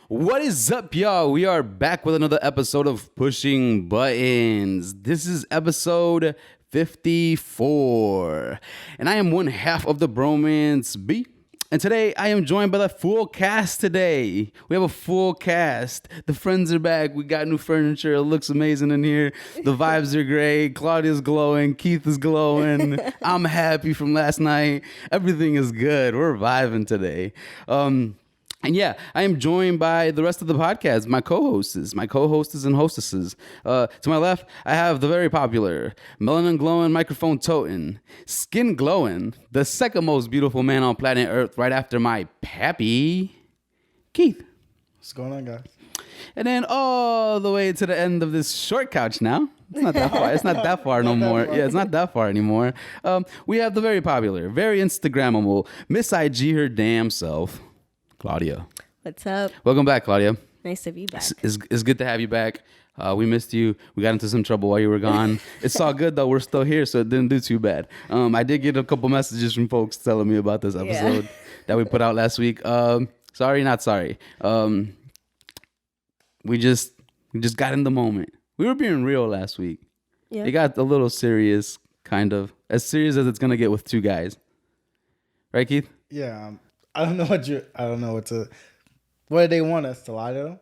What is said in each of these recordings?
What is up, y'all? We are back with another episode of Pushing Buttons. This is episode 54, and I am one half of the Bromance B. And today I am joined by the full cast today. We have a full cast. The friends are back. We got new furniture. It looks amazing in here. The vibes are great. Claudia's glowing. Keith is glowing. I'm happy from last night. Everything is good. We're vibing today. And yeah, I am joined by the rest of the podcast, my co-hosts and hostesses. To my left, I have the very popular, melanin glowing, microphone toting, skin glowing, the second most beautiful man on planet Earth, right after my pappy, Keith. What's going on, guys? And then all the way to the end of this short couch now. It's not that far. It's not that far no more. Yeah, it's not that far anymore. We have the very popular, very Instagrammable, Miss IG her damn self, Claudia. What's up? Welcome back, Claudia. Nice to be back. It's good to have you back. We missed you. We got into some trouble while you were gone. It's all good, though. We're still here, so it didn't do too bad. I did get a couple messages from folks telling me about this episode that we put out last week. Sorry, not sorry. We just got in the moment. We were being real last week. Yeah. It got a little serious, kind of. As serious as it's going to get with two guys. Right, Keith? Yeah. I don't know what do they want us to lie to them?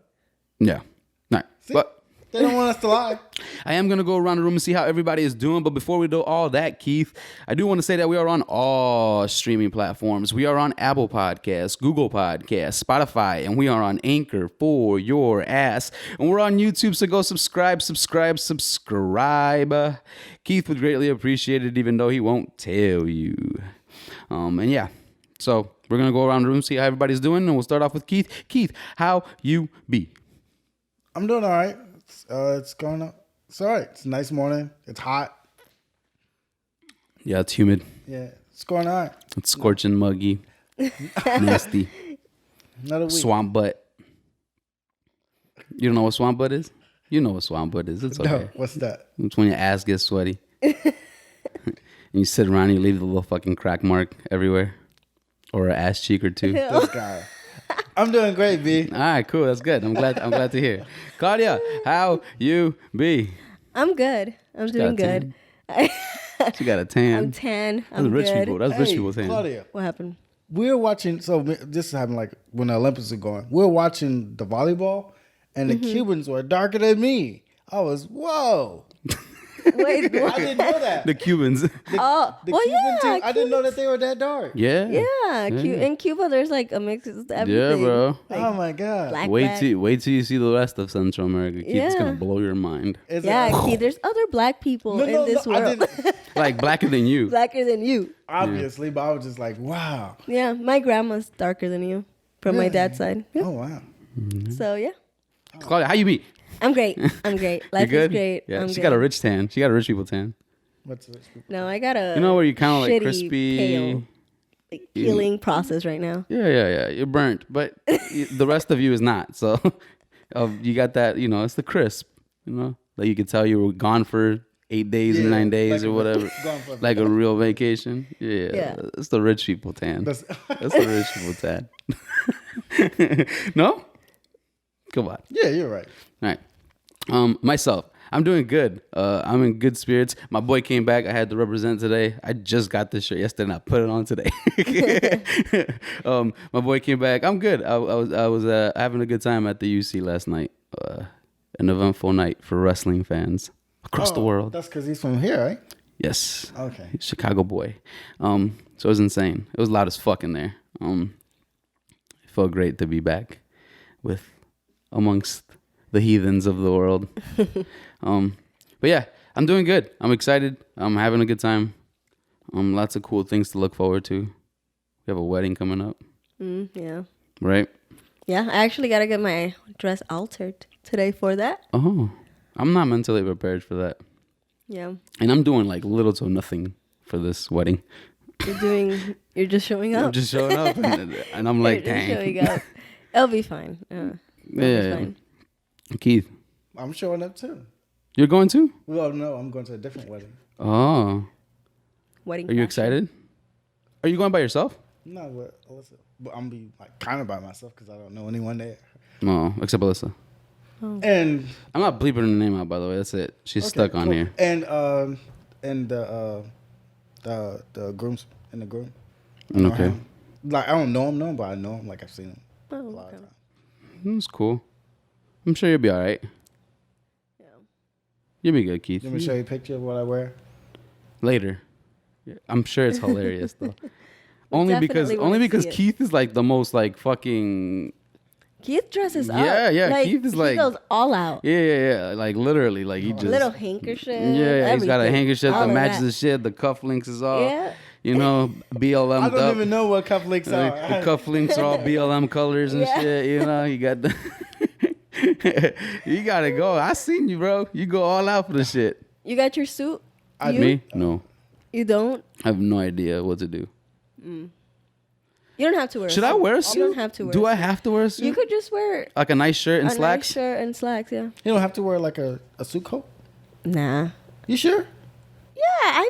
Yeah. All right. See? But they don't want us to lie. I am going to go around the room and see how everybody is doing. But before we do all that, Keith, I do want to say that we are on all streaming platforms. We are on Apple Podcasts, Google Podcasts, Spotify, and we are on Anchor for your ass. And we're on YouTube, so go subscribe. Keith would greatly appreciate it, even though he won't tell you. And yeah, so we're going to go around the room, see how everybody's doing, and we'll start off with Keith. Keith, how you be? I'm doing all right. It's going on. It's all right. It's a nice morning. It's hot. Yeah, it's humid. Yeah, it's going all right. It's scorching, muggy, nasty. Another week. Swamp butt. You don't know what swamp butt is? You know what swamp butt is. It's okay. No, what's that? It's when your ass gets sweaty. And you sit around and you leave the little fucking crack mark everywhere. Or an ass cheek or two. This guy. I'm doing great, B. All right, cool. That's good. I'm glad to hear. Claudia, how you be? I'm good. I'm doing good. She got a tan. I'm tan. That's rich good. people. That's rich people tan. Claudia. What happened? We're watching, so this happened like when the Olympics are going. We're watching the volleyball, and the Cubans were darker than me. I was, whoa. Wait, what? I didn't know that. The Cubans. The well, Cuban yeah. team, I didn't know that they were that dark. Yeah. In Cuba, there's like a mix of everything. Yeah, bro. Like, oh my God. black. Wait till you see the rest of Central America. Keith, it's gonna blow your mind. See, there's other black people in this world. Like blacker than you. Blacker than you. Obviously, but I was just like, wow. Yeah, my grandma's darker than you from my dad's side. Yeah. Oh, wow. Mm-hmm. So, yeah. Claudia, how you be? I'm great. Life is great. Yeah, I'm she good. got a rich tan. She got a rich people tan. What's the rich people? No, I got a. You know where you kind of like shitty, crispy, pale, like healing process right now. Yeah. You're burnt, but the rest of you is not. So you got that. You know, it's the crisp. You know, like you could tell you were gone for 8 days and 9 days or whatever, like a real vacation. Yeah, it's the rich people tan. That's the rich people tan. No, come on. Yeah, you're right. All right. Myself, I'm doing good. I'm in good spirits. My boy came back. I had to represent today. I just got this shirt yesterday and I put it on today. My boy came back. I'm good. I was having a good time at the UC last night. An eventful night for wrestling fans across the world. That's because he's from here, right? Yes. Okay. Chicago boy. So it was insane. It was loud as fuck in there. It felt great to be back amongst the heathens of the world. But yeah, I'm doing good. I'm excited. I'm having a good time. Lots of cool things to look forward to. We have a wedding coming up. Yeah. Right? Yeah, I actually got to get my dress altered today for that. Oh, I'm not mentally prepared for that. Yeah. And I'm doing like little to nothing for this wedding. You're just showing up. I'm just showing up and I'm like, You're just dang. showing up. It'll be fine. It'll be fine. Keith, I'm showing up too. you're going too? Well, no, I'm going to a different wedding. Oh. Wedding. Are you excited? Are you going by yourself? No, but Alyssa. But I'm be like kind of by myself because I don't know anyone there. No, except Alyssa. And I'm not bleeping her name out, by the way. That's it. She's okay, stuck on cool. here. And the grooms and the groom. Okay. Like I don't know him, but I know him. Like I've seen him a Oh, lot okay. of times. That's cool. I'm sure you'll be all right. Yeah. You'll be good, Keith. Let me show you a picture of what I wear. Later. I'm sure it's hilarious though. only because definitely wanna see it. Keith is like the most like fucking Keith dresses up. Yeah, Like, Keith is like- he goes all out. yeah. Like literally, like he just Little handkerchief. yeah. He's got a everything. handkerchief All that of matches that. the shit. The cufflinks is all Yeah. you know BLM. I don't even know what cufflinks The are. cufflinks are all BLM colors and Yeah. shit. You know, you got the. You gotta go. I seen you, bro. You go all out for the shit. You got your suit? I- You? Me? No. You don't? I have no idea what to do. You don't have to wear a Should suit. I wear a suit? You don't have to wear Do a I suit. have to wear a suit? You could just wear Like a nice shirt and a slacks? nice shirt and slacks, yeah. You don't have to wear like a suit coat. Nah. You sure? Yeah,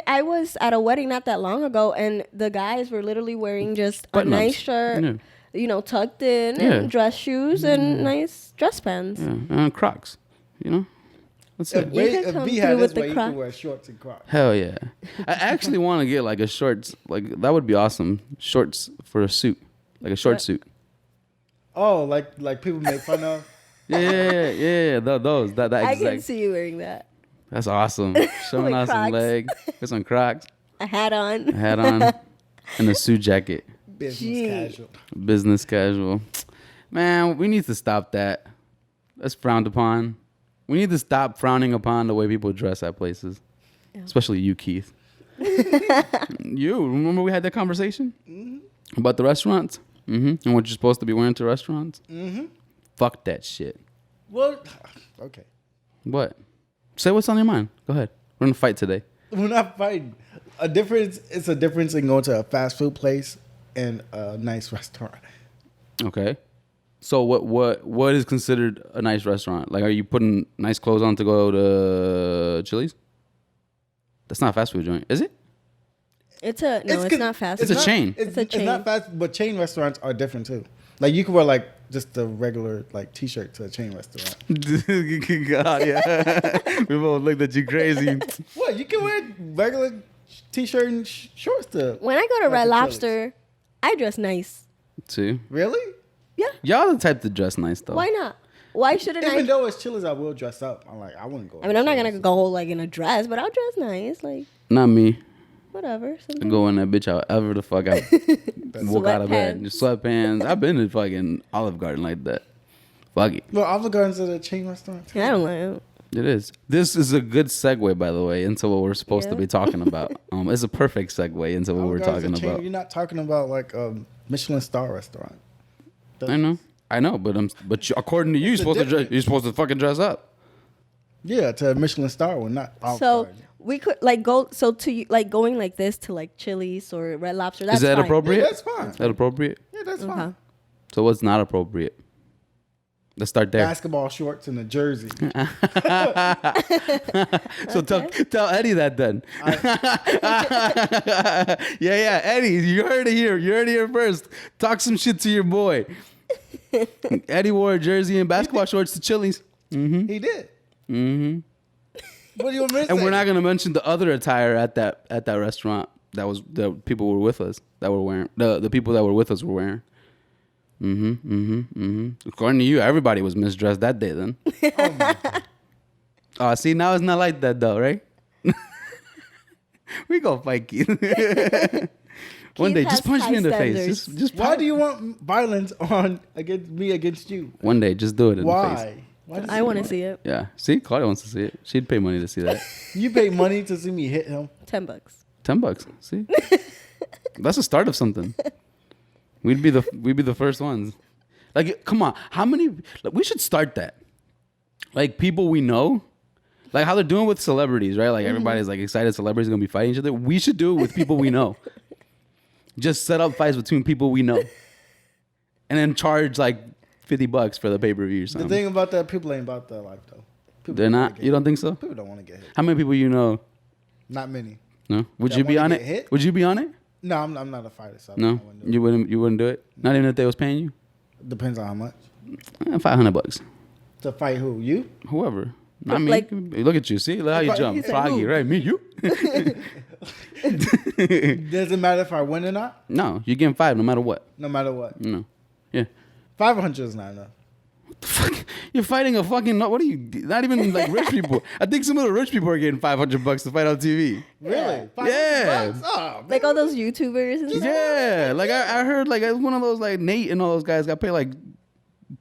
I was at a wedding not that long ago, and the guys were literally wearing just a Button-ups. nice shirt, Yeah. you know, tucked in, Yeah. and dress shoes and nice dress pants. Yeah, and Crocs. You know? That's If it. You can if come B through had with this the way, you Crocs. can wear shorts and Crocs. Hell yeah. I actually want to get like a shorts. Like, that would be awesome. Shorts for a suit. Like a short What? suit. Oh, like people make fun of. Yeah. Those. That I exact. can see you wearing that. That's awesome. Showing With out some Crocs. legs. With some Crocs. A hat on. A hat on. And a suit jacket. Business Gee. casual. Business casual. Man, we need to stop that. That's frowned upon. We need to stop frowning upon the way people dress at places. Yeah. Especially you, Keith. You remember we had that conversation about the restaurants? And what you're supposed to be wearing to restaurants? Fuck that shit. What? Okay. What? Say what's on your mind. Go ahead. We're gonna fight today. We're not fighting. It's a difference in going to a fast food place and a nice restaurant. Okay. So what is considered a nice restaurant? Like, are you putting nice clothes on to go to Chili's? That's not a fast food joint, is it? It's not fast. It's a food. chain. It's a It's chain. not fast, but chain restaurants are different too. Like you can wear like just a regular like t-shirt to a chain restaurant. God, yeah. We both looked at you crazy. What? You can wear regular t-shirt and shorts to. When I go to like Red a Lobster, I dress nice. Too. Really? Yeah. Y'all the type to dress nice though. Why not? Why shouldn't Even I? though it's Chili's, I will dress up. I'm like, I wouldn't go. I mean, I'm not gonna go like in a dress, but I'll dress nice, like Not me. whatever. I something. go in that bitch however the fuck I walk out of bed. Sweatpants. Just sweatpants. I've been to fucking Olive Garden like that. Fuck it. Well, Olive Garden's at a chain restaurant. Yeah, I don't like it. It is. This is a good segue, by the way, into what we're supposed to Yeah. be talking about. It's a perfect segue into what we're Olive Garden's talking a chain. about. You're not talking about like a Michelin star restaurant. I know, but according to you, It's a difference. you're supposed to fucking dress up. Yeah, to a Michelin star one, not Olive So Garden. we could like go. So to like going like this to like Chili's or Red Lobster. That's Is that fine. appropriate? Yeah, that's fine. Is that appropriate? Yeah, that's Okay. fine. So what's not appropriate? Let's start there. Basketball shorts and a jersey. So tell Eddie that then. Yeah, Eddie, you heard it here. You heard it here first. Talk some shit to your boy. Eddie wore a jersey and basketball shorts to Chili's. He did. Mm-hmm. What do you want me to And say? we're not gonna mention the other attire at that restaurant that was the people were with us that were wearing the people that were with us were wearing. According to you, everybody was misdressed that day then. Oh my God. Oh, see, now it's not like that though, right? We go fight Keith. One day, Keith just has punch me high in the face. standards. Just Why do you want violence on against you? One day, just do it in the face. Why? Why does I he want to see it. Yeah. See, Claudia wants to see it. She'd pay money to see that. You pay money to see me hit him. $10. $10. See, that's the start of something. We'd be the first ones. Like, come on, how many? Like, we should start that. Like people we know, like how they're doing with celebrities, right? Like everybody's like excited celebrities are gonna be fighting each other. We should do it with people we know. Just set up fights between people we know, and then charge like $50 for the pay-per-view or something. The thing about that, people ain't about that life though. People They're don't wanna not. get You don't hit. think so? People don't want to get hit. How many people you know? Not many. No. Would That you be wanna on get it? hit? Would you be on it? No, I'm not a fighter. So No. I wouldn't do it. You wouldn't do it. Not even if they was paying you. Depends on how much. $500. To fight who? You? Whoever. Not me. Like- Look at you. See, look how you If I- jump. he said Froggy, who? right? Me, you. Does it matter if I win or not? No, you're getting 5 no matter what. No matter what. No. Yeah. 500 is not enough. Fuck, you're fighting a fucking. What are you? Not even like rich people. I think some of the rich people are getting $500 to fight on TV. Really? Yeah. $500? Oh, man. Like all those YouTubers and stuff. Yeah, like I heard like one of those like Nate and all those guys got paid like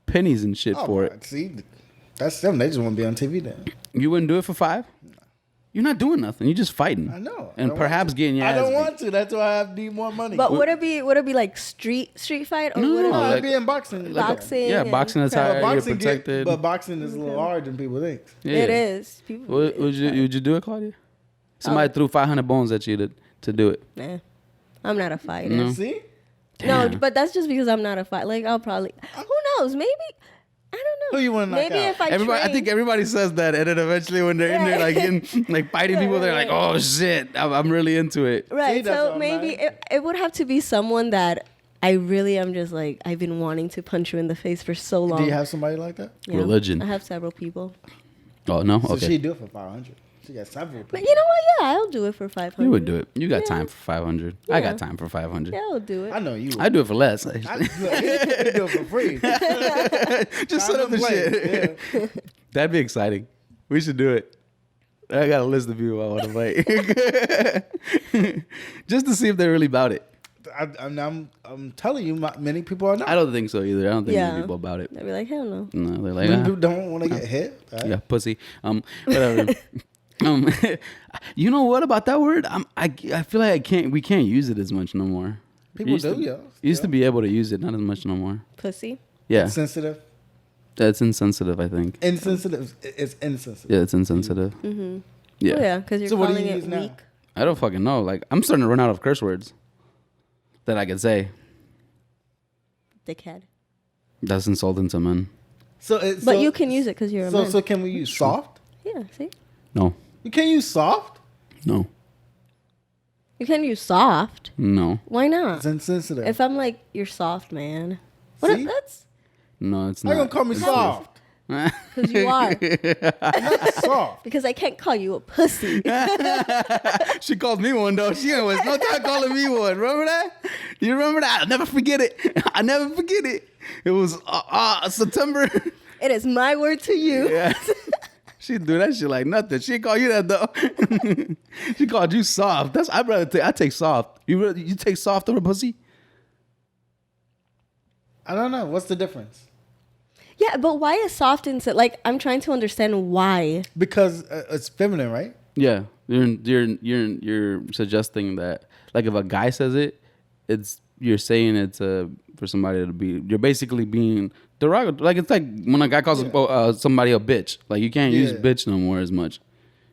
pennies and shit Oh, for man. it. See, that's them. They just want to be on TV then. You wouldn't do it for 5? You're not doing nothing. You're just fighting. I know. I And don't perhaps want to. getting your I ass don't beat. want to. That's why I need more money. But would it be like street fight or No, would it no, be I'd like- be in boxing. boxing? Yeah, and boxing prep? attire. But You're boxing, protected. but boxing is a little harder than people think. Yeah. It is. People, Would you do it, Claudia? Somebody threw 500 bones at you to do it. Nah, I'm not a fighter. No. See? No, Damn. but that's just because I'm not a fighter. Like I'll probably. Who knows? Maybe. I don't know. Who you wanna knock Maybe out? if I Everybody, I train- think everybody says that, and then eventually when they're in there, like like fighting people, they're like, "Oh shit, I'm really into it." Right. See, that's So what maybe I'm it would have to be someone that I really am just like I've been wanting to punch you in the face for so long. Do you have somebody like that? You know? Religion. I have several people. Oh no, So okay. she do it for 500. She got several But people. you know what? Yeah, I'll do it for 500. You would do it. You got Yeah. time for 500. I Yeah. got time for 500. Yeah, I'll do it. I know you. I do it for less. I do it for free. Just set up the Play. shit. Yeah. That'd be exciting. We should do it. I got a list of people I want to fight. Just to see if they're really about it. I'm telling you, many people are not. I don't think so either. I don't think Yeah. many people about it. I'd be like, hell no. No, they're like, Many ah. people don't want to get hit. Right? Yeah, pussy. Whatever. You know what about that word? I feel like we can't use it as much no more. People Used do, to- yeah. Used to be able to use it, not as much no more. Pussy. Yeah, Sensitive. that's insensitive. I think. Insensitive. It's insensitive. Yeah, it's insensitive. Mm-hmm. Yeah, Oh, yeah, because you're So what do calling you it use now? weak. I don't fucking know. Like, I'm starting to run out of curse words that I could say. Dickhead. That's insulting to men. But you can use it because you're a man. So can we use soft? Yeah, see? No, You can't use soft. no, You can use soft. no, Why not? It's insensitive. If I'm like, you're soft, man. What? See? That's no. It's How not. you gonna call me soft? because you are. Not soft. Because I can't call you a pussy. She called me one though. She was no time calling me one. Remember that? You remember that? I'll never forget it. I never forget it. It was September. It is my word to you. Yeah. She do that shit like nothing. She didn't call you that though. She called you soft. I'd rather take soft. You take soft over pussy? I don't know. What's the difference? Yeah, but why is soft instead? Like, I'm trying to understand why. Because it's feminine, right? Yeah. You're suggesting that like if a guy says it, you're saying it's for somebody to be. You're basically being derogatory. Like it's like when a guy calls somebody a bitch. Like you can't use Yeah. bitch no more as much.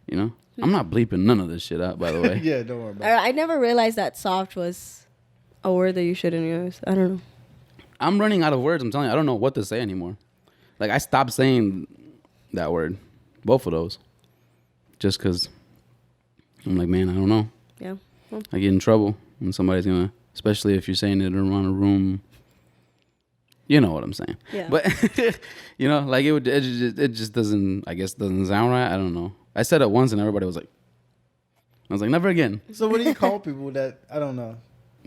You know. I'm not bleeping none of this shit out. By the way. Yeah, don't worry about it. I never realized that soft was a word that you shouldn't use. I don't know. I'm running out of words. I'm telling you, I don't know what to say anymore. Like I stopped saying that word, both of those, just because I'm like, man, I don't know. Yeah. Well, I get in trouble when somebody's gonna, especially if you're saying it around a room. You know what I'm saying? Yeah. But you know, like it just doesn't. I guess doesn't sound right. I don't know. I said it once and everybody was like, I was like, never again. So what do you call people that I don't know?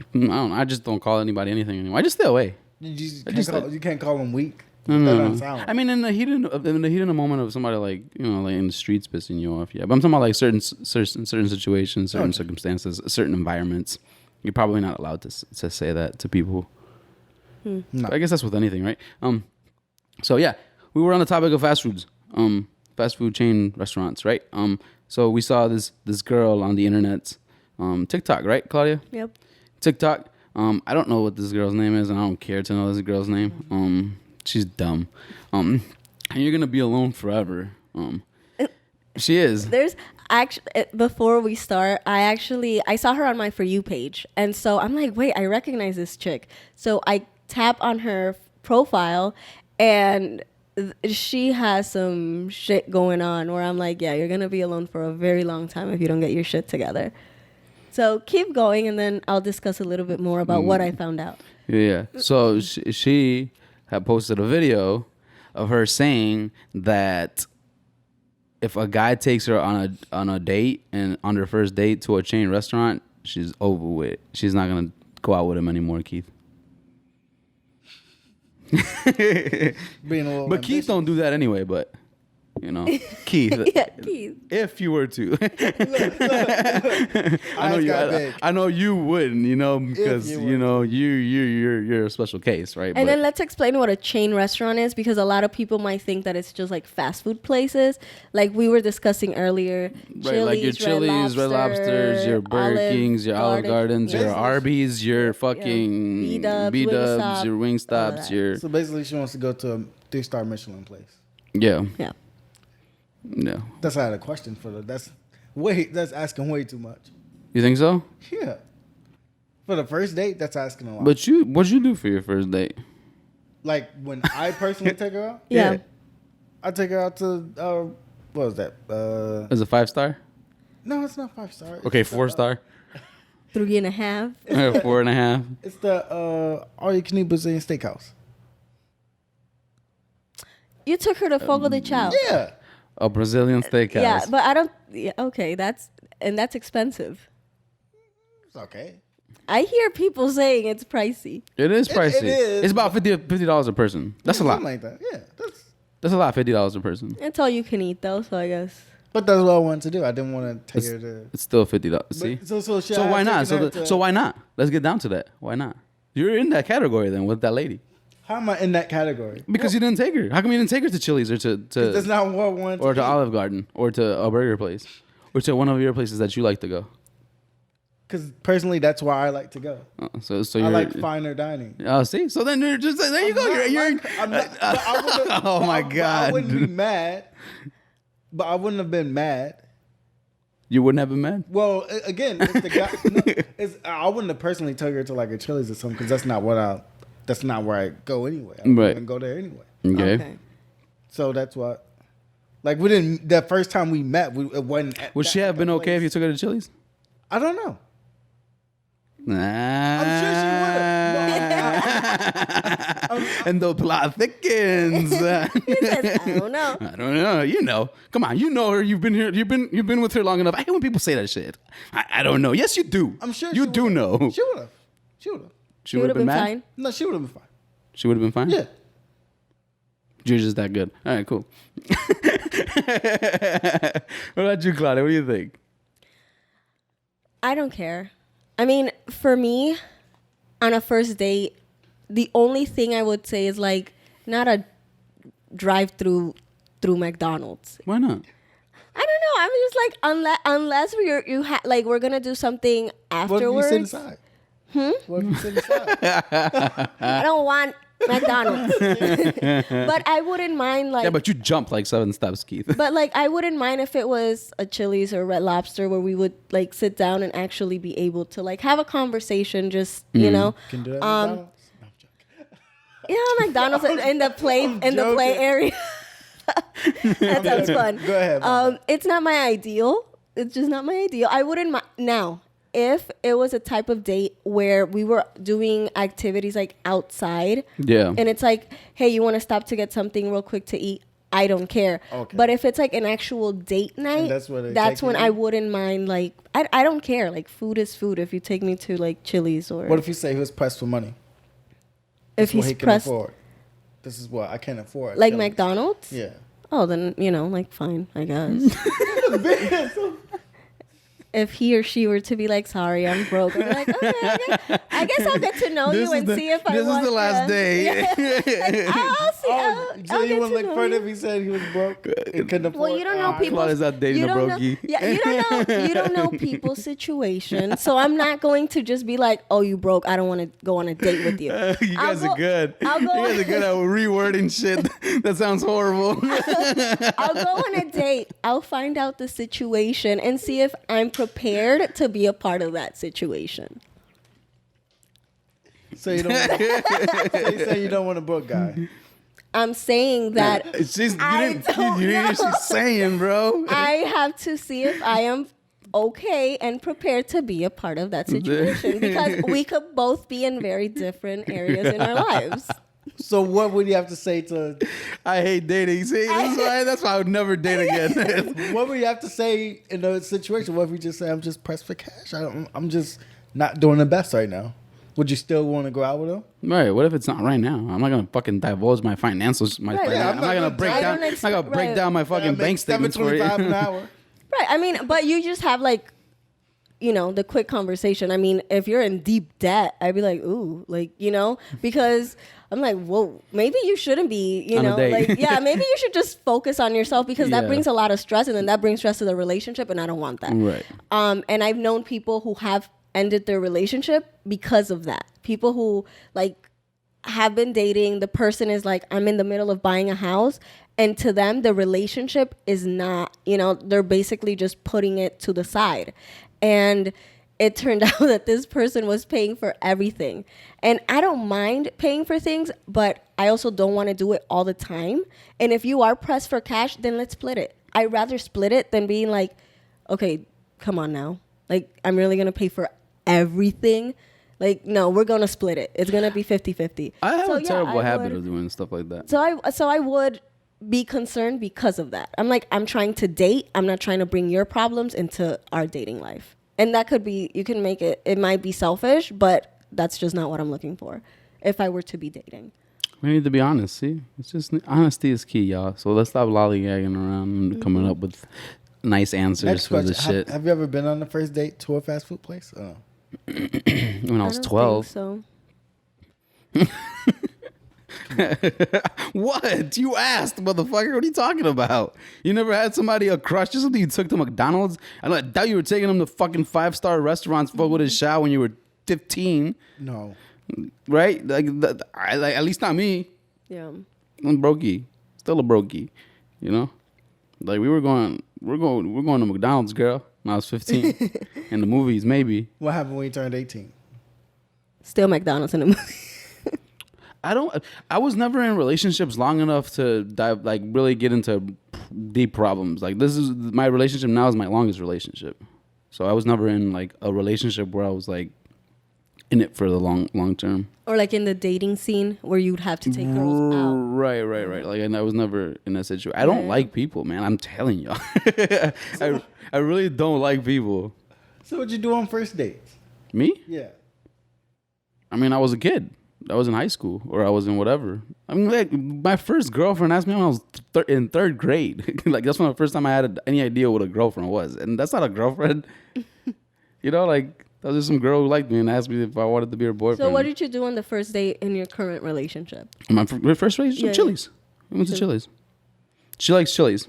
I don't know. I just don't call anybody anything anymore. I just stay away. You can't call them weak. No, That no, doesn't no. sound. I mean, in the heat of the moment of somebody like like in the streets pissing you off, yeah. But I'm talking about like certain situations, certain circumstances, certain environments. You're probably not allowed to say that to people. No. I guess that's with anything, right? So yeah, we were on the topic of fast foods, fast food chain restaurants, right? So we saw this girl on the internet, TikTok, right, Claudia? Yep. TikTok. I don't know what this girl's name is, and I don't care to know this girl's name. She's dumb. And you're gonna be alone forever. She is. There's actually, before we start, I saw her on my For You page, and so I'm like, wait, I recognize this chick. So I tap on her profile, and she has some shit going on where I'm like, yeah, you're gonna be alone for a very long time if you don't get your shit together. So keep going, and then I'll discuss a little bit more about what I found out. Yeah. So she had posted a video of her saying that if a guy takes her on a date and on their first date to a chain restaurant, she's over with. She's not gonna go out with him anymore, Keith. Being a little But Keith don't do that anyway. But you know, Keith. Yeah, Keith. If you were to, Eyes got big. I know you wouldn't. You know, because you you know you're a special case, right? And then let's explain what a chain restaurant is, because a lot of people might think that it's just like fast food places. Like we were discussing earlier, right, like your Chili's, Red Lobsters, your Burger Kings, your Olive Gardens, your Arby's, your fucking B-Dubs, your Wingstops, your... So basically, she wants to go to a 3-star Michelin place. Yeah. Yeah. No. That's not a question for the. That's asking way too much. You think so? Yeah. For the first date, that's asking a lot. But what'd you do for your first date? Like when I personally take her out, Yeah. I take her out to what was that? Is it 5-star? No, it's not 5-star. Okay, 4-star. 3.5. 4.5. It's the all you can eat Brazilian steakhouse. You took her to Fogo de Chao. Yeah. A Brazilian steakhouse. Yeah, but I don't. Yeah, okay, that's expensive. It's okay. I hear people saying it's pricey. It is pricey. It is. It's about $50 a person. That's a lot. Something like that. Yeah. That's a lot. $50 a person. It's all you can eat though, so I guess. But that's what I wanted to do. I didn't want to take her to. It's still $50. See. So why not? So why not? Let's get down to that. Why not? You're in that category then with that lady. How am I in that category? Because you didn't take her. How come you didn't take her to Chili's or to That's not what I wanted. or to Olive Garden or to a burger place or to one of your places that you like to go? Because personally, that's why I like to go. So I you're like finer dining. Oh, see. So then you're just there. You go. I'm not, but I wouldn't- Oh my but God. I wouldn't be mad. But I wouldn't have been mad. You wouldn't have been mad. Well, again, if the guy, I wouldn't have personally took her to like a Chili's or something because that's not where I go anyway. I don't even go there anyway. Okay. So that's what. Like we didn't. The first time we met, it wasn't. Would she have been okay if you took her to Chili's? I don't know. Nah. I'm sure she would have. And the plot thickens. He says, I don't know. I don't know. You know. Come on. You know her. You've been here. You've been with her long enough. I hate when people say that shit. I don't know. Yes, you do. I'm sure you she do would've. know. She would have. She would have been mad? fine. No, she would have been fine. She would have been fine. Yeah. You're just that good. All right, cool. What about you, Claudia? What do you think? I don't care. I mean, for me, on a first date, the only thing I would say is like not a drive-through McDonald's. Why not? I don't know. I'm just like unless we're gonna do something What afterwards. if you sit inside? What if you sit inside? I don't want McDonald's, but I wouldn't mind like. Yeah, but you jumped like 7 steps, Keith. But like, I wouldn't mind if it was a Chili's or Red Lobster where we would like sit down and actually be able to like have a conversation. Just you know, Can do that at McDonald's? No, I'm joking. McDonald's in the play area. That sounds fun. Go ahead. It's not my ideal. It's just not my ideal. I wouldn't mind now. If it was a type of date where we were doing activities like outside, Yeah. and it's like, hey, you want to stop to get something real quick to eat? I don't care. Okay. But if it's like an actual date night, that's where they that's take when you I in? wouldn't mind. Like, I don't care. Like, food is food. If you take me to like Chili's or What if you say he was pressed for money? if That's what he's he can pressed, afford. This is what I can't afford. like Chili's. McDonald's. Yeah. Oh, then like fine, I guess. if he or she were to be like, sorry, I'm broke, I'd be like, okay, I guess I'll get to know you and see if I want. This is the last day. Like, I'll see. So I'll you get wouldn't to look know further you. if he said he was broke and couldn't afford? Well, you don't know people. Claudia's not dating a brokey. You don't know people's situation. So I'm not going to just be like, oh, you broke, I don't want to go on a date with you. You guys are good. I'll go. You guys are good at rewording shit. That sounds horrible. I'll go on a date. I'll find out the situation and see if I'm prepared to be a part of that situation. So you don't. So you say you don't want a broke guy. I'm saying that It's just you I didn't don't hear what know. she's saying, bro. I have to see if I am okay and prepared to be a part of that situation because we could both be in very different areas in our lives. So what would you have to say to? I hate dating. See, that's why I would never date again. What would you have to say in a situation? What if you just say, "I'm just pressed for cash. I'm just not doing the best right now." Would you still want to go out with him? Right. What if it's not right now? I'm not gonna fucking divulge my financials. yeah, I'm not gonna break I down. don't I'm not gonna break down my fucking bank statements for you. $7.25 an hour. Right. I mean, but you just have like, you know, the quick conversation. I mean, if you're in deep debt, I'd be like, ooh, like, you know, because I'm like, whoa, maybe you shouldn't be, you On a know, date. like, yeah, maybe you should just focus on yourself because that Yeah. brings a lot of stress and then that brings stress to the relationship and I don't want that. Right. And I've known people who have ended their relationship because of that. People who like have been dating, the person is like, I'm in the middle of buying a house. And to them, the relationship is not, you know, they're basically just putting it to the side. And it turned out that this person was paying for everything. And I don't mind paying for things, but I also don't want to do it all the time. And if you are pressed for cash, then let's split it. I'd rather split it than being like, okay, come on now. Like, I'm really going to pay for everything. Like, no, we're going to split it. It's going to be 50-50. I have a terrible I habit would- of doing stuff like that. So I would be concerned because of that. I'm like, I'm trying to date. I'm not trying to bring your problems into our dating life. And that could be, you can make it might be selfish, but that's just not what I'm looking for if I were to be dating. We need to be honest. See, it's just honesty is key, y'all. So let's stop lollygagging around and coming up with nice answers Next for the question: shit. Have you ever been on the first date to a fast food place? When I was don't 12. think so. What? You asked, motherfucker. What are you talking about? You never had somebody a crush or something? You took to McDonald's? I doubt you were taking them to fucking 5-star restaurants full with a shower when you were 15, No. right? Like at least not me. Yeah. I'm brokey, still a brokey, you know. Like we're going to McDonald's, girl. When I was 15, in the movies maybe. What happened when you turned 18? Still McDonald's in the movie. I was never in relationships long enough to dive, like really get into deep problems. Like this is my relationship now is my longest relationship. So I was never in like a relationship where I was like in it for the long term. Or like in the dating scene where you'd have to take girls out. Right. Like and I was never in that situation. I don't like people, man. I'm telling y'all. I really don't like people. So what'd you do on first dates? Me? Yeah. I mean, I was a kid. I was in high school or I was in whatever. I mean, like my first girlfriend asked me when I was in third grade. Like that's when the first time I had any idea what a girlfriend was, and that's not a girlfriend. You know, like that was just some girl who liked me and asked me if I wanted to be her boyfriend. So what did you do on the first date in your current relationship? My first relationship? Yeah, Chili's. We went to Chili's. She likes Chili's.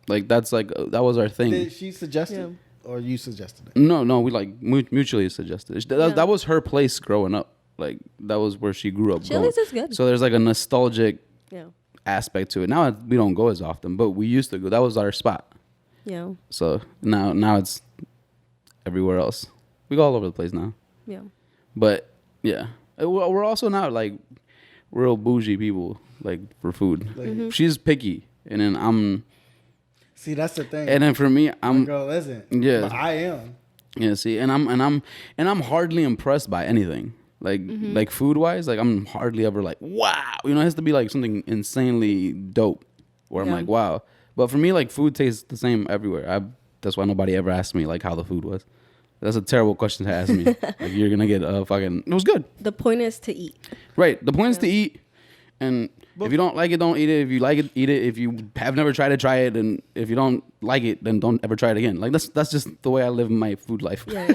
Like that's like that was our thing. Did she suggest it or you suggested it? No, we like mutually suggested it. That was her place growing up. Like that was where she grew up. Chili's is good. So there's like a nostalgic Yeah. aspect to it. Now we don't go as often, but we used to go. That was our spot. Yeah. So now it's everywhere else. We go all over the place now. Yeah. But yeah, we're also not like real bougie people like for food. She's picky, and then I'm. See, that's the thing. And then for me, My I'm. girl isn't. Yeah. But I am. Yeah, see, and I'm hardly impressed by anything. Like food wise, like I'm hardly ever like wow. You know, it has to be like something insanely dope where I'm Yeah. like wow. But for me, like food tastes the same everywhere. That's why nobody ever asked me like how the food was. That's a terrible question to ask me. Like you're gonna get a fucking. It was good. The point is to eat. Right. The point is to eat, And if you don't like it, don't eat it. If you like it, eat it. If you have never tried it, try it. And if you don't like it, then don't ever try it again. Like that's just the way I live my food life. Yeah.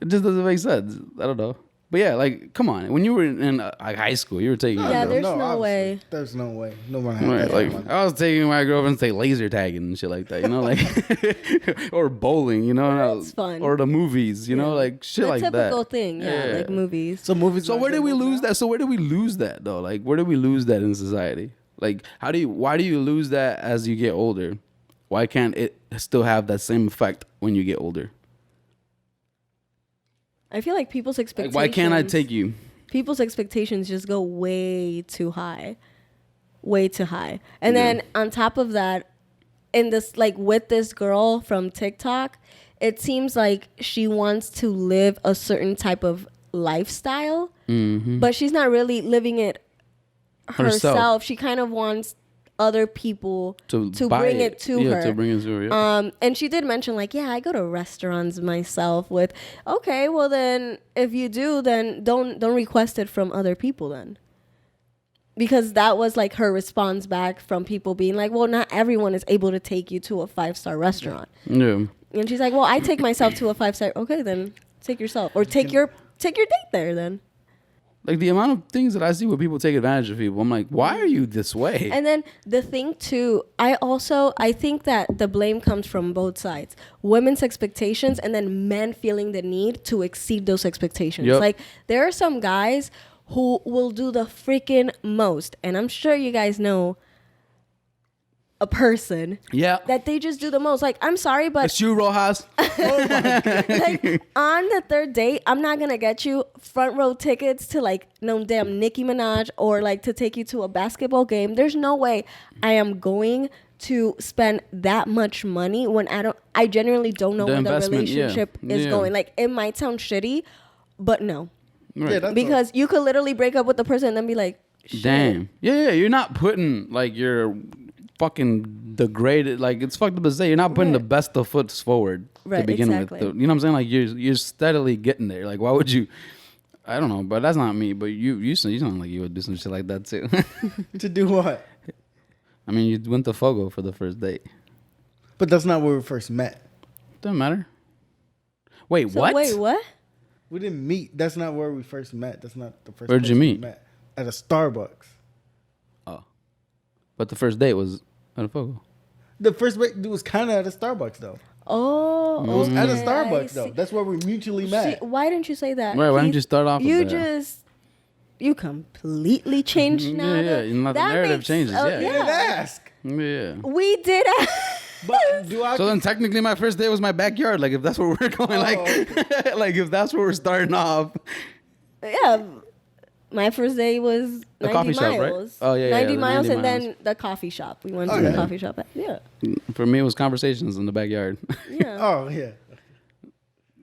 It just doesn't make sense. I don't know. But yeah, like, come on. When you were in like high school, you were taking. Yeah, there's no obviously. way. There's no way. No one had Right, that like money. I was taking my girlfriend to laser tagging and shit like that, you know, like or bowling, you know, That's fun. or the movies, you know, like shit The like that. typical thing, Yeah. like movies. So movies. So like where did that we now? lose that? So where did we lose that though? Like where did we lose that in society? Like why do you lose that as you get older? Why can't it still have that same effect when you get older? I feel like people's Like expectations. why can't I take you? People's expectations just go way too high, and then on top of that, in this like with this girl from TikTok, it seems like she wants to live a certain type of lifestyle, but she's not really living it herself. She kind of wants other people to buy bring it to her. to bring it to her. Yeah. And she did mention like, yeah, I go to restaurants myself with, okay, well then if you do, then don't request it from other people then. Because that was like her response back from people being like, well, not everyone is able to take you to a 5-star restaurant. Yeah. And she's like, well, I take myself to a 5-star. Okay, then take yourself or take your date there then. Like the amount of things that I see where people take advantage of people, I'm like, why are you this way? And then the thing too, I think that the blame comes from both sides. Women's expectations and then men feeling the need to exceed those expectations. Yep. Like there are some guys who will do the freaking most. And I'm sure you guys know a person Yeah. that they just do the most. Like, I'm sorry, but It's you, Rojas. like on the third date, I'm not gonna get you front row tickets to like no damn Nicki Minaj or like to take you to a basketball game. There's no way I am going to spend that much money when I genuinely don't know The where the investment, yeah. relationship is Yeah. going. Like it might sound shitty, but no. Yeah, that's Because you could literally break up with the person and then be like, shit. Damn. Yeah, you're not putting like your fucking degraded, like it's fucked up to say, you're not putting the best of foots forward to Right, begin exactly. with. You know what I'm saying? Like you're steadily getting there. Like why would you? I don't know, but that's not me. But you sound like you would do some shit like that too. to do what? I mean, you went to Fogo for the first date. But that's not where we first met. Doesn't matter. Wait, So what? wait, what? We didn't meet. That's not where we first met. That's not the first. Where'd you place we meet? met. At a Starbucks. Oh, but the first date was at a Fogo. The first date was kind of at a Starbucks though. Oh, It was at a okay, I Starbucks see. though. That's where we mutually met. See, why didn't you say that? Right, why didn't Keith? you start off with You that? you completely changed now. Yeah, that- and the that narrative makes- changes, oh, yeah. You didn't ask. Yeah. We did. But do I? So then technically my first day was my backyard. Like if that's where we're going, like if that's where we're starting off. Yeah. My first day was The 90 coffee shop, right? miles. Oh, yeah, 90 the miles 90 and miles. then the coffee shop. We went Oh, to the yeah. coffee shop. Yeah. For me, it was conversations in the backyard. Yeah. Oh yeah.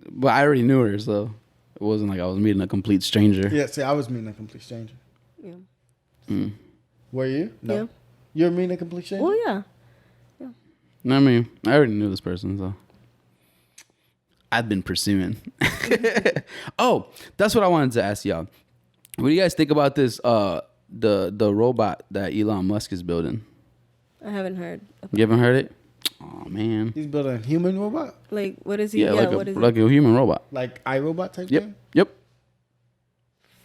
But I already knew her, so it wasn't like I was meeting a complete stranger. Yeah. See, I was meeting a complete stranger. Yeah. Were you? No. Yeah. You're meeting a complete stranger. Well, yeah. I mean, I already knew this person, so I've been pursuing. Oh, that's what I wanted to ask y'all. What do you guys think about this? The robot that Elon Musk is building. I haven't heard. You haven't heard it? Oh man. He's building a human robot, Like, what is he? Yeah, what is like it a human robot. like iRobot type Yep. thing. Yep.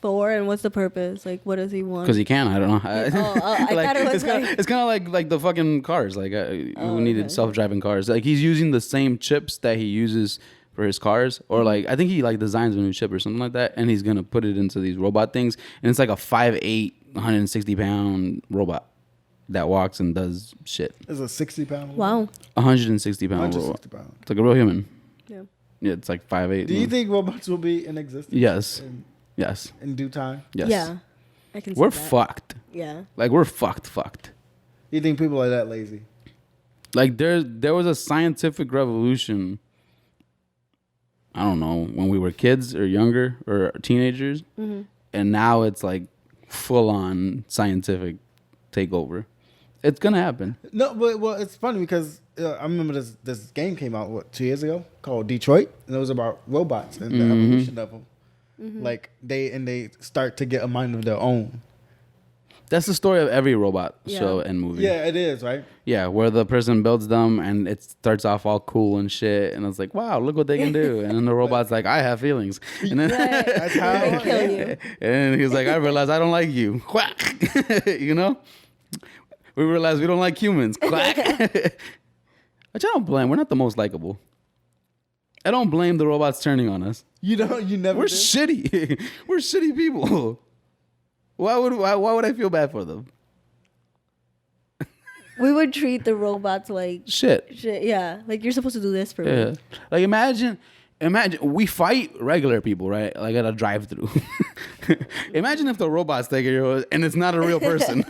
for? And what's the purpose? Like, what does he want? Because he can. I don't know. I thought it was it's kind of like the fucking cars, like who needed okay. self-driving cars. Like he's using the same chips that he uses for his cars, or like I think he like designs a new chip or something like that, and he's gonna put it into these robot things, and it's like a 5'8", 160-pound robot that walks and does shit. It's a 60-pound. Wow. 160-pound robot. 160 pounds. It's like a real human. Yeah. Yeah, it's like 5'8". Do you think robots will be in existence? Yes. In, Yes. in due time. Yes. Yeah. I can see We're that. fucked. Yeah. Like we're fucked. You think people are that lazy? Like there was a scientific revolution. I don't know, when we were kids or younger or teenagers, and now it's like full on scientific takeover. It's gonna happen. No, but well, it's funny because I remember this game came out 2 years ago called Detroit, and it was about robots and the evolution of them. Like they start to get a mind of their own, That's the story of every robot Yeah. show and movie. Yeah, it is, right? Yeah, where the person builds them and it starts off all cool and shit, and it's like, wow, look what they can do. And then the robot's like, I have feelings. And then Right. That's how They kill you. and he's like, I realize I don't like you. Quack. You know? We realize we don't like humans. Quack. Which I don't blame. We're not the most likable. I don't blame the robots turning on us. You never We're did? shitty. We're shitty people. Why would I feel bad for them? We would treat the robots like Shit. shit. Yeah, like you're supposed to do this for Yeah. me. Like imagine we fight regular people, right? Like at a drive-through. Imagine if the robot's taking yours and it's not a real person.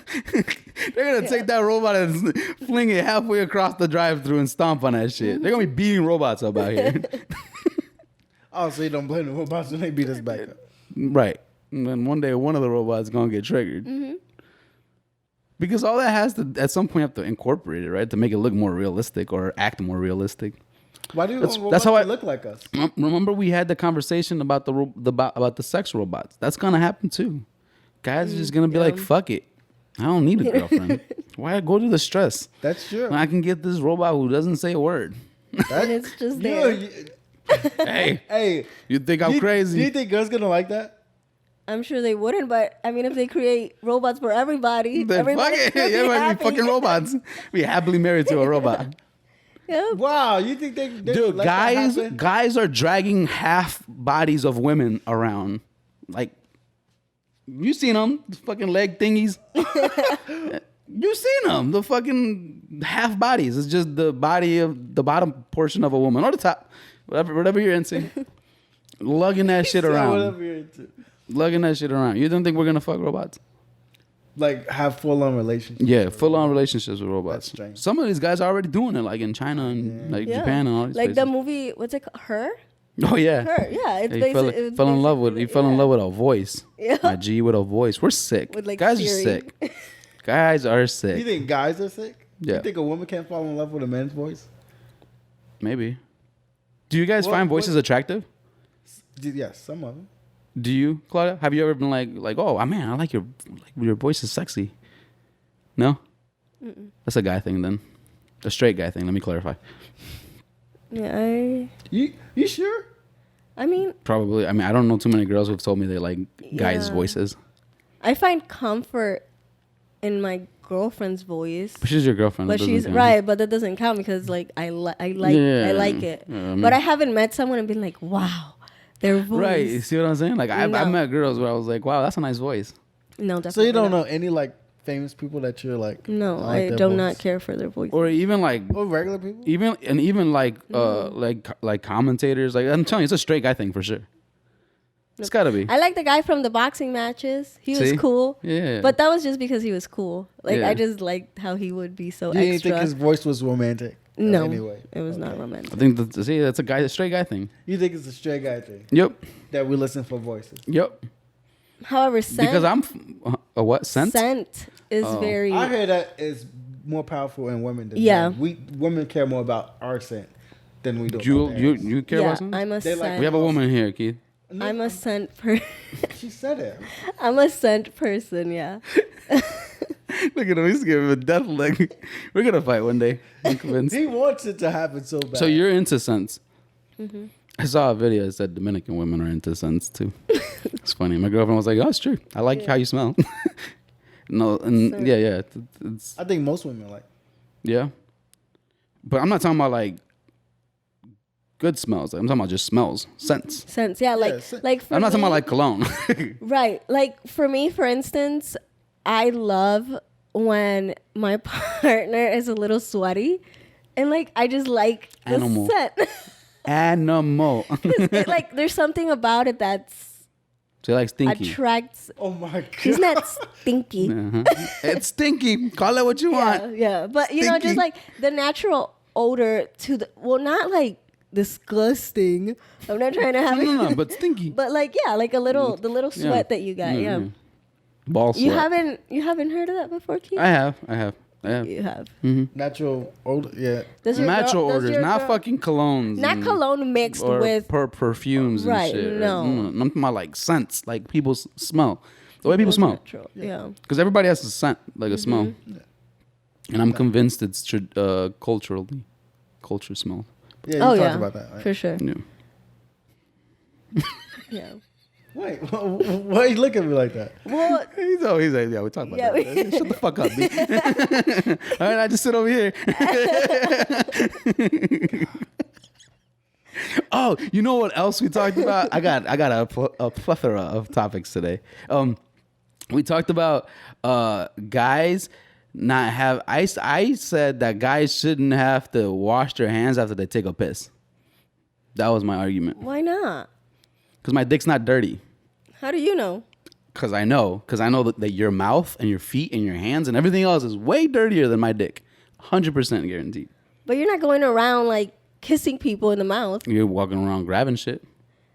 They're gonna take that robot and fling it halfway across the drive-through and stomp on that shit. They're gonna be beating robots up out here. Oh, so you don't blame the robots when they beat us back up. Right. And then one day one of the robots gonna get triggered. Because all that has to at some point have to incorporate it, right? To make it look more realistic or act more realistic. Why do you want robots that's how to look like us? Remember we had the conversation about about the sex robots. That's gonna happen too. Guys are just gonna be like, fuck it. I don't need a girlfriend. Why go to the stress? That's true. When I can get this robot who doesn't say a word. And it's just You- there. you- Hey, hey, you think I'm do crazy? you think girls gonna like that? I'm sure they wouldn't, but I mean, if they create robots for everybody, Then fuck everybody it. would be Everybody be happy. fucking robots. Be happily married to a robot. Yeah. Wow, you think they Dude, let that guys happen? guys are dragging half bodies of women around. Like, you seen them, the fucking leg thingies. You seen them, the fucking half bodies. It's just the body of the bottom portion of a woman or the top, whatever you're into. Lugging that shit So around. whatever you're into. Lugging that shit around. You don't think we're gonna fuck robots? Like have full on relationships. Yeah, full on relationships with robots. That's strange. Some of these guys are already doing it, like in China and like Yeah. Japan and all these Like the places. movie, what's it called? Her? Oh yeah. Her, yeah. It's He fell, it's fell in love with he basically- fell in yeah. love with a voice. Yeah. My G with a voice. We're sick. With, like, Guys Siri. are sick. Guys are You sick. think guys are sick? Yeah. You think a woman can't fall in love with a man's voice? Maybe. Do you guys What- find voices what- attractive? Yes, some of them. Do you, Claudia? Have you ever been like, oh man, I like your voice is sexy? No. That's a guy thing then. A straight guy thing. Let me clarify. Yeah, You sure? I mean, Probably. I mean, I don't know too many girls who've told me they like guys' Yeah. voices. I find comfort in my girlfriend's voice. But she's your girlfriend. But That doesn't she's count. right, but that doesn't count because like I like Yeah. I like it. Yeah, I mean- but I haven't met someone and been like, wow, their voice. Right. You see what I'm saying? Like I No. met girls where I was like, wow, that's a nice voice. No, definitely. So you don't not. know any like famous people that you're like? No, like I their do voice? not care for their voice. Or even like Or regular people? even like commentators. Like I'm telling you, it's a straight guy thing for sure. It's gotta be. I like the guy from the boxing matches. He was See? cool. Yeah. But that was just because he was cool. Like Yeah. I just liked how he would be so You didn't extra. think his voice was romantic? No, Anyway, it was not Okay. I romantic. think that's a straight guy thing. You think it's a straight guy thing Yep. that we listen for voices? Yep. However, scent, Because I'm a what scent? scent is Oh. very. I heard that is more powerful in women than Yeah. men. We women care more about our scent than we do. You about you theirs. you care yeah, about something? I'm a They like- scent. We have a woman here, Keith. No, I'm a scent per. She said it. I'm a scent person. Yeah. Look at him. He's giving him a death leg. We're gonna fight one day. I'm convinced. He wants it to happen so bad. So you're into scents. Mm-hmm. I saw a video that said Dominican women are into scents too. It's funny. My girlfriend was like, "Oh, it's true. I like how you smell." No, and Scent. yeah, it's I think most women like. yeah. But I'm not talking about like good smells. Like, I'm talking about just smells, scents. Scents. Yeah. Like scent. like. For I'm not talking me- about like cologne. Right. Like for me, for instance, I love when my partner is a little sweaty. And like I just like the Animal. scent. Animal. Like there's something about it that's So you like stinky. attracts. Oh my god. She's not stinky. Uh-huh. It's stinky. Call it what you Yeah, want. yeah. But you know, Stinky. just like the natural odor to the not like disgusting. I'm not trying to have No, but stinky. but like yeah, like a little the little Yeah. sweat that you got. Yeah. Ball sweat. You haven't heard of that before, Keith? I have. You have. Natural odor. Yeah. Does your Natural girl- does orders, your not girl- fucking colognes. not and- cologne mixed or with perfumes Right, and shit. no. I'm talking about like scents, like people smell. The way people smell. Natural. Yeah. Because everybody has a scent, like a smell. Yeah. And I'm convinced it's culture smell. Yeah, Oh you talked yeah. about that, right? For sure. Yeah. Yeah. Wait, why you look at me like that? Well, He's like, yeah, we talk about Yeah, that. Shut the fuck up, B. All right, I just sit over here. Oh, you know what else we talked about? I got a plethora of topics today. We talked about guys not have. I said that guys shouldn't have to wash their hands after they take a piss. That was my argument. why not? Because my dick's not dirty. How do you know? Because I know that your mouth and your feet and your hands and everything else is way dirtier than my dick. 100% guaranteed. But you're not going around like kissing people in the mouth. You're walking around grabbing shit.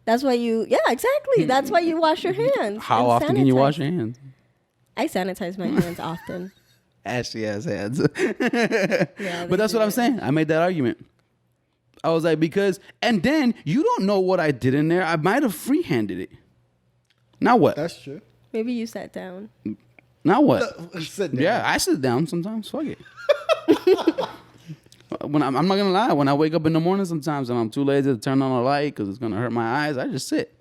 That's why you. Yeah, exactly. That's why you wash your hands. How and often can you sanitize. wash your hands? I sanitize my hands often. Ashy ass hands. Yeah, But that's what I'm saying. I made that argument. I was like, because, and then you don't know what I did in there. I might have free-handed it. Now what? That's true. Maybe you sat down. Now what? Sit down. Yeah, I sit down sometimes. Fuck it. When I'm not gonna lie. When I wake up in the morning, sometimes and I'm too lazy to turn on a light because it's gonna hurt my eyes, I just sit.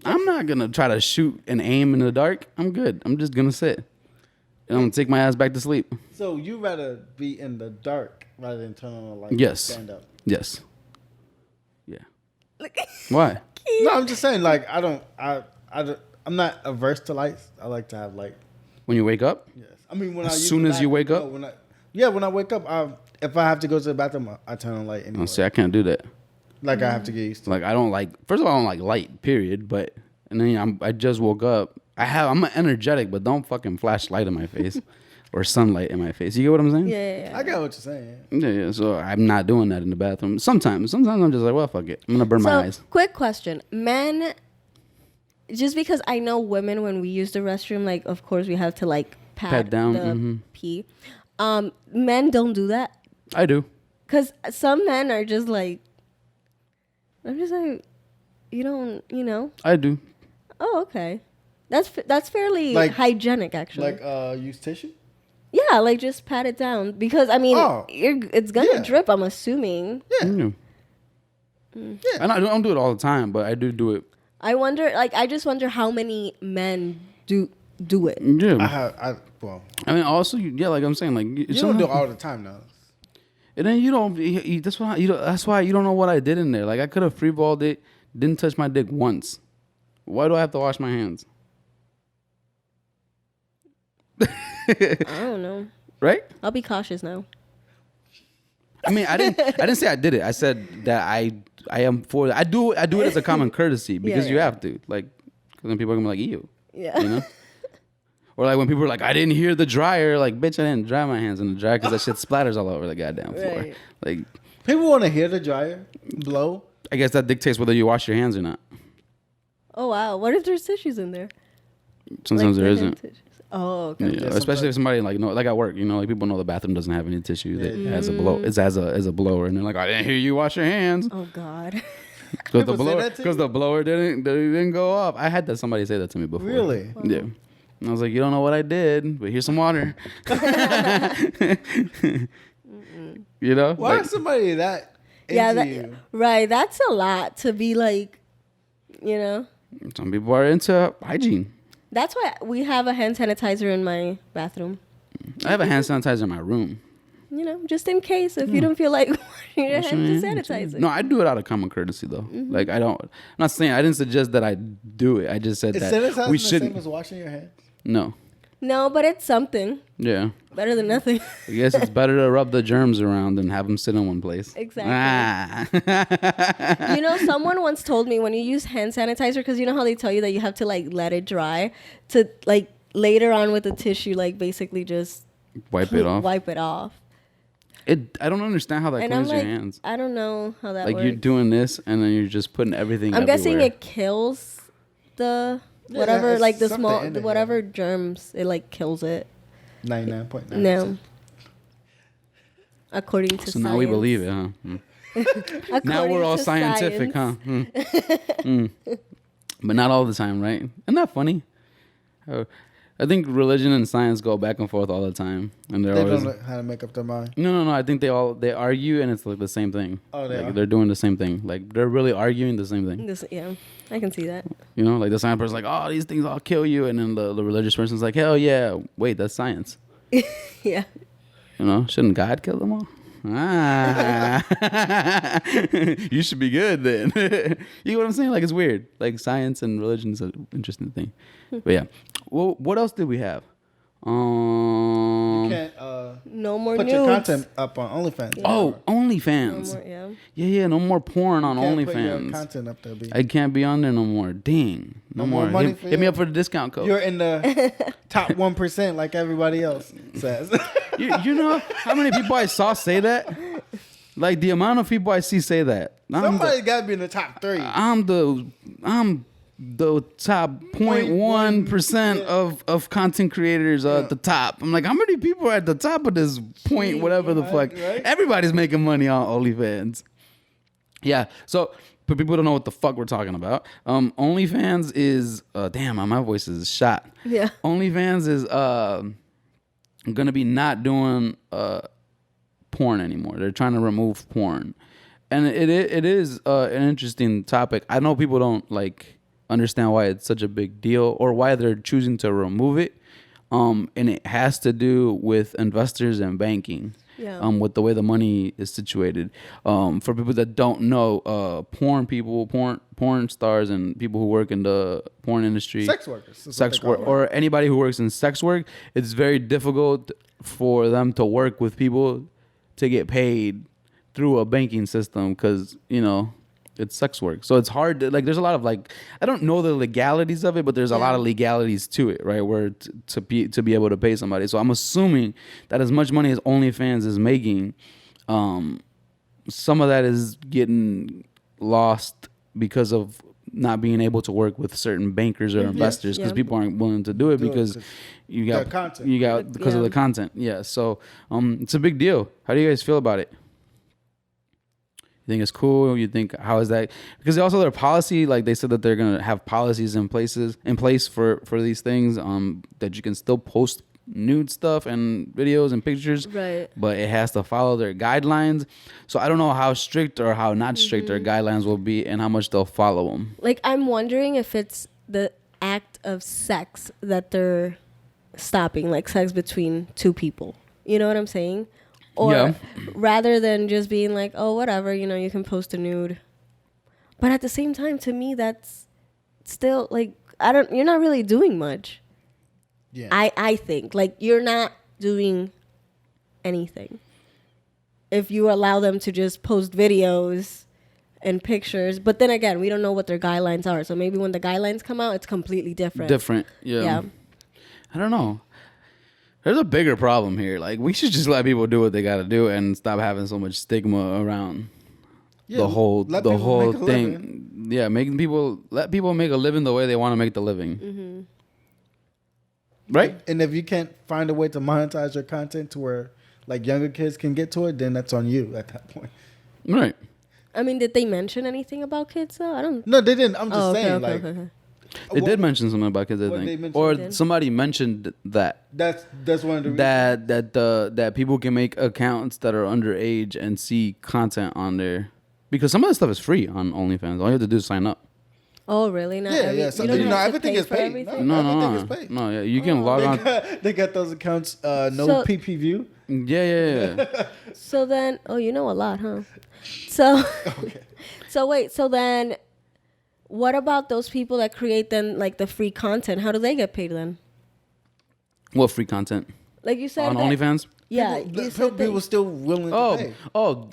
I'm not gonna try to shoot and aim in the dark. I'm good. I'm just gonna sit. And I'm gonna take my ass back to sleep. So you rather be in the dark rather than turn on a light? Yes. Stand up. Yes. Yeah. Look. Why? No, I'm just saying. Like I'm not averse to lights. I like to have light. When you wake up? Yes. I mean, when As I use soon the as you wake bathroom- up? no, when I wake up, if I have to go to the bathroom, I turn on light anyway. Oh, see, I can't do that. Like I have to get used to. Like I don't like. First of all, I don't like light. Period. But and then I just woke up. I'm energetic, but don't fucking flash light in my face or sunlight in my face. You get what I'm saying? Yeah. I get what you're saying. Yeah. So I'm not doing that in the bathroom. Sometimes I'm just like, well, fuck it. I'm gonna burn my So, eyes. quick question. Men, just because I know women, when we use the restroom, like, of course, we have to, like, pat down, the pee. Men don't do that. I do. Because some men are just like, I'm just like, you don't, you know? I do. Oh, okay. That's fairly Like- hygienic, actually. Like use tissue. Yeah, like, just pat it down. Because, I mean, Oh. it's going to Yeah. drip, I'm assuming. Yeah. Yeah. Yeah. And I don't do it all the time, but I do it. I wonder, like, I just wonder how many men do it. Yeah. Well, I mean, also, like I'm saying, like you don't do it all the time now. And then you don't. That's why you don't know what I did in there. Like I could have freeballed it, didn't touch my dick once. Why do I have to wash my hands? I don't know. Right? I'll be cautious now. I mean, I didn't say I did it. I said that I am for. I do it as a common courtesy because Yeah, you yeah. have to. Like, because then people are gonna be like, "Ew," Yeah. you know. Or like when people are like, "I didn't hear the dryer." Like, bitch, I didn't dry my hands in the dryer because that shit splatters all over the goddamn floor. Right. Like, People want to hear the dryer blow. I guess that dictates whether you wash your hands or not. Oh wow. What if there's tissues in there? Sometimes Like there the hand isn't. tissues. Oh, okay. Yeah, especially if somebody like at work, like people know the bathroom doesn't have any tissue that has a blow. It's as a blower, and they're like, I didn't hear you wash your hands Oh God. because the People say blower that to you? didn't go off. I had somebody say that to me before. Really? Yeah. And I was like, you don't know what I did, but here's some water. You know? Why Like, is somebody that into Yeah. you? Right. That's a lot to be like, you know. some people are into hygiene. That's why we have a hand sanitizer in my bathroom. I have a hand sanitizer in my room. You know, just in case if you don't feel like washing your hands, just sanitize it. No, I do it out of common courtesy though. Like I not saying I didn't suggest that I do it. I just said Is that sanitizing we the shouldn't. same as washing your hands? No. No, but it's something Yeah. better than nothing. I guess it's better to rub the germs around than have them sit in one place. Exactly. Ah. You know, someone once told me when you use hand sanitizer, because you know how they tell you that you have to like let it dry, to like later on with the tissue, like basically just Wipe it off. Wipe it off. I don't understand how that And I'm cleans like, your hands. I don't know how that Like works. you're doing this and then you're just putting everything I'm everywhere. guessing it kills the Yeah, whatever, it's like the something small, in the it, whatever germs. It like kills it. 99.9%. No. According to So now we science. believe it, huh? Now According we're all to scientific, science. huh? but not all the time, right? Isn't that funny? I think religion and science go back and forth all the time, and They always don't know how to make up their mind. no. I think they argue, and it's like the same thing. Oh, they are? They're doing the same thing. Like they're really arguing the same thing. Yeah, I can see that. You know, like the science person's like, oh, these things all kill you, and then the religious person's like, hell yeah, wait, that's science. Yeah. You know, shouldn't God kill them all? Ah, you should be good then. You know what I'm saying? Like it's weird. Like science and religion is an interesting thing. But yeah, well, what else did we have? You can't No more put nudes. your content up on OnlyFans. Yeah. Oh, No OnlyFans. more, yeah. Yeah, no more porn on You can't put your OnlyFans. content up there, B. I can't be on there no more. Dang, no more more. money Hit, for hit me you? up for the discount code. You're in the top 1% like everybody else says. You know how many people I saw say that? Like the amount of people I see say that. Somebody got to be in the top 3. I'm the top 0.1% of content creators at the top. I'm like, how many people are at the top of this point, whatever the fuck? Right? Everybody's making money on OnlyFans. Yeah, so but people don't know what the fuck we're talking about. OnlyFans is damn, my voice is shot. Yeah. OnlyFans is gonna be not doing porn anymore. They're trying to remove porn, and it is an interesting topic. I know people don't like understand why it's such a big deal or why they're choosing to remove it. And it has to do with investors and banking. Yeah. With the way the money is situated. For people that don't know, porn stars and people who work in the porn industry, Sex workers. is sex what they work, call or anybody who works in sex work, it's very difficult for them to work with people to get paid through a banking system because, you know, it's sex work. So it's hard to, like, there's a lot of, like, I don't know the legalities of it, but there's a lot of legalities to it, right? Where to be able to pay somebody. So I'm assuming that as much money as OnlyFans is making, some of that is getting lost because of not being able to work with certain bankers or investors because people aren't willing to do it because you got the content. you got because of the content. Yeah. So it's a big deal. How do you guys feel about it? You think it's cool? You think how is that? Because also their policy, like they said that they're gonna have policies in place for these things. That you can still post nude stuff and videos and pictures, Right. but it has to follow their guidelines. So I don't know how strict or how not strict their guidelines will be and how much they'll follow them. Like, I'm wondering if it's the act of sex that they're stopping, like sex between two people. You know what I'm saying? Or rather than just being like, oh, whatever, you know, you can post a nude. But at the same time, to me, that's still like, you're not really doing much. Yeah. I think like you're not doing anything if you allow them to just post videos and pictures. But then again, we don't know what their guidelines are. So maybe when the guidelines come out, it's completely different. Yeah. I don't know. There's a bigger problem here. Like, we should just let people do what they got to do and stop having so much stigma around the whole thing. thing. Yeah, let people make a living the way they want to make the living. Mm-hmm. Right? And if you can't find a way to monetize your content to where like younger kids can get to it, then that's on you at that point. Right. I mean, did they mention anything about kids though? I don't. No, they didn't. I'm just saying, Okay. They did mention something about kids, I what they think, mentioned? or somebody mentioned that That's one of the reasons. that people can make accounts that are underage and see content on there because some of the stuff is free on OnlyFans. All you have to do is sign up. Oh, really? Not Yeah. So, you don't have to everything pay is for paid. everything? Everything is paid. No, yeah, you can log on. They got those accounts. No So- PPV. Yeah. So then, you know a lot, huh? So, so then, what about those people that create then like the free content? How do they get paid then? What free content Like you said on that- OnlyFans? Yeah, you said that- People still willing to pay.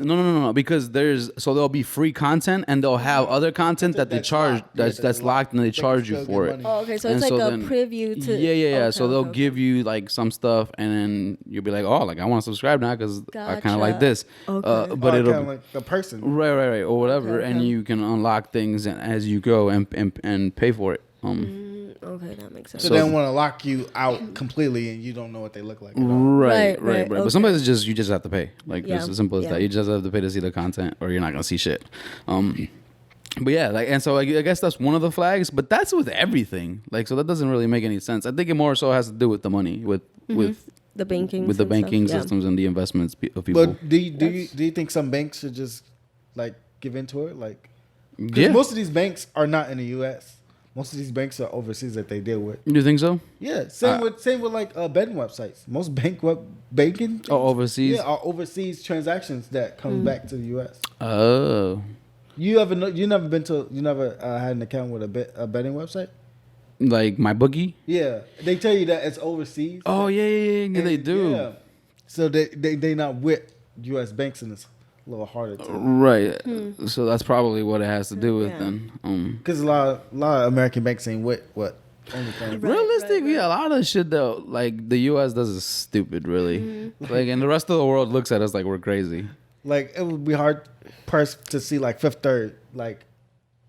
No. Because there'll be free content and they'll have other content that they That's charge locked. Yeah, that's locked and they charge you still for get it. money. Oh, okay. So And it's like a then- preview to. Yeah. Okay, So they'll okay. give you like some stuff, and then you'll be like, oh, like I want to subscribe now because I kind of like Gotcha. this. Okay. But Or it'll kinda like the person. right, or whatever, Okay, and okay. you can unlock things as you go and pay for it. Okay, that makes sense. So they don't want to lock you out completely, and you don't know what they look like. At all. Right. Right, But okay. sometimes you just have to pay. Like Yeah, it's as simple as yeah. that. You just have to pay to see the content, or you're not gonna see shit. But yeah, like, and so like, I guess that's one of the flags, but that's with everything. Like, so that doesn't really make any sense. I think it more so has to do with the money, with the banking, with the banking stuff, systems and the investments of people. But do you think some banks should just like give into it? Like, Yeah, most of these banks are not in the U.S. Most of these banks are overseas that they deal with. you think so? Yeah, same with like betting websites. Most banking Oh, overseas. yeah, are overseas transactions that come back to the U.S. Oh, You never had an account with a betting website? like my bookie. Yeah, they tell you that it's overseas. Oh yeah, they do. Yeah. So they not with U.S. banks, and it's a little harder to. Right. So that's probably what it has to do with Yeah. then. Because a lot of American banks ain't with what OnlyFans. Realistically, a lot of shit though, like the U.S. does is stupid, really. Like, and the rest of the world looks at us like we're crazy. Like it would be hard to see like Fifth Third like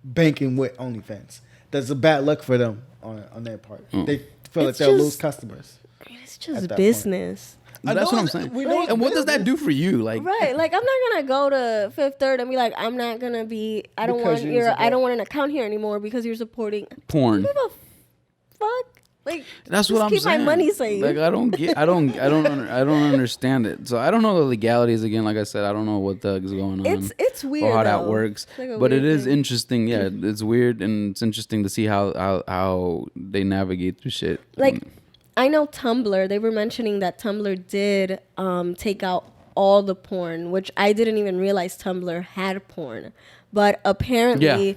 banking with OnlyFans. That's a bad luck for them on their part. They feel like It's they'll just- lose customers. It's At just that business. That's what I'm saying. We know And what does that do for you? Like, Right, like I'm not gonna go to Fifth Third and be like, I'm not gonna be. I don't Because want you're I don't want an account here anymore because you're supporting. porn. Give a fuck. Like That's just what I'm keep saying. my money safe. Like, I don't understand it. So I don't know the legalities. Again, like I said, I don't know what the heck is going on. it's weird. Or how that though. works. It's like a But it weird is thing. interesting. Yeah, it's weird and it's interesting to see how they navigate through shit. Like I know Tumblr. They were mentioning that Tumblr did take out all the porn, which I didn't even realize Tumblr had porn. But apparently,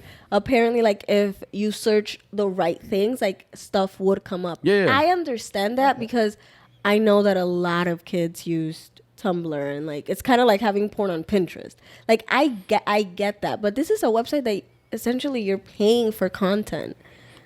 like if you search the right things, like stuff would come up. Yeah. I understand that because I know that a lot of kids used Tumblr and like it's kind of like having porn on Pinterest. Like I get that, but this is a website that essentially you're paying for content.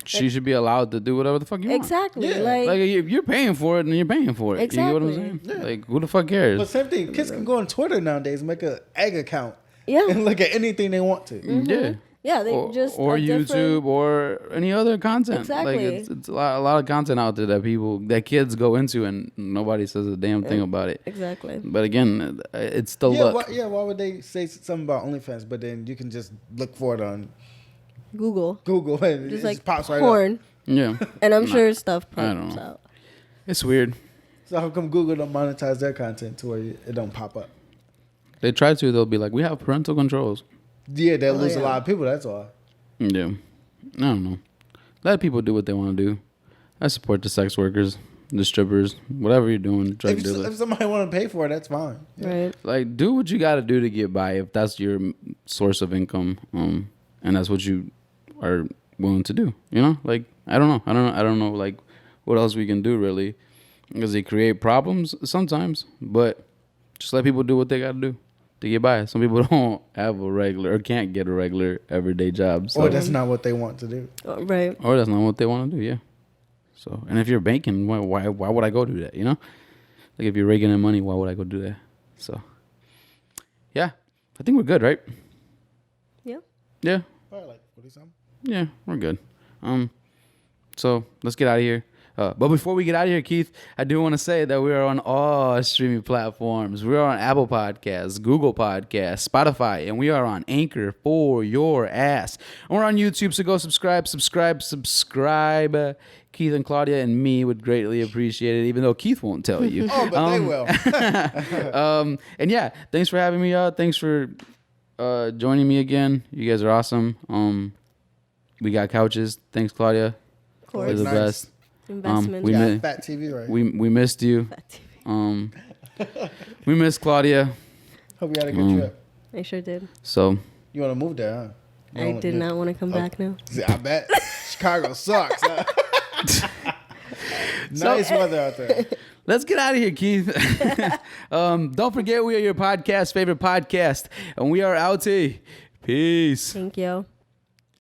She should be allowed to do whatever the fuck you want. Exactly. Yeah. Like if you're paying for it, then you're paying for it. You get what I'm saying? Exactly. Like who the fuck cares? But same thing. Kids can go on Twitter nowadays, make an egg account, Yeah. and look at anything they want to. Yeah. Yeah, they just or a different- YouTube or any other content. Exactly. Like it's a lot of content out there that kids go into and nobody says a damn thing about it. Exactly. But again, it's the Yeah, look. why would they say something about OnlyFans, but then you can just look for it on Google. Google and Just it like just pops right up. porn. Yeah, And I'm sure stuff I don't pops know. out. it's weird. So how come Google don't monetize their content to where it don't pop up? They try to. They'll be like, we have parental controls. Yeah, they'll lose a yeah. lot of people. That's all. Yeah, I don't know. Let people do what they want to do. I support the sex workers, the strippers, whatever you're doing. Drug If dealers. somebody want to pay for it, that's fine. Right. Like, do what you got to do to get by if that's your source of income, and that's what you are willing to do. You know, like I don't know, like what else we can do really, because they create problems sometimes. But just let people do what they got to do to get by. Some people don't have a regular or can't get a regular everyday job, so, Or that's not what they want to do. Right. or that's not what they want to do. Yeah. So, and if you're banking, why would I go do that? You know, like if you're raking in money, why would I go do that? So, yeah, I think we're good, right? Yeah. Yeah, Probably like 40 something. yeah, we're good. So let's get out of here. But before we get out of here, Keith, I do want to say that we are on all streaming platforms. We are on Apple Podcasts, Google Podcasts, Spotify, and we are on Anchor for your ass. And we're on YouTube, so go subscribe. Keith and Claudia and me would greatly appreciate it, even though Keith won't tell you. Oh, but they will. And yeah, thanks for having me. Thanks for joining me again. You guys are awesome. We got couches. Thanks, Claudia. Of course. You're the Nice. best. Investment. we Yeah, mi- fat TV, right? We missed you. Fat TV. We missed Claudia. Hope you had a good trip. I sure did. So You want to move there, huh? I did not want to come back now. I bet Chicago sucks. Huh? Nice weather out there. let's get out of here, Keith. Don't forget, we are your favorite podcast, and we are out. Peace. Thank you.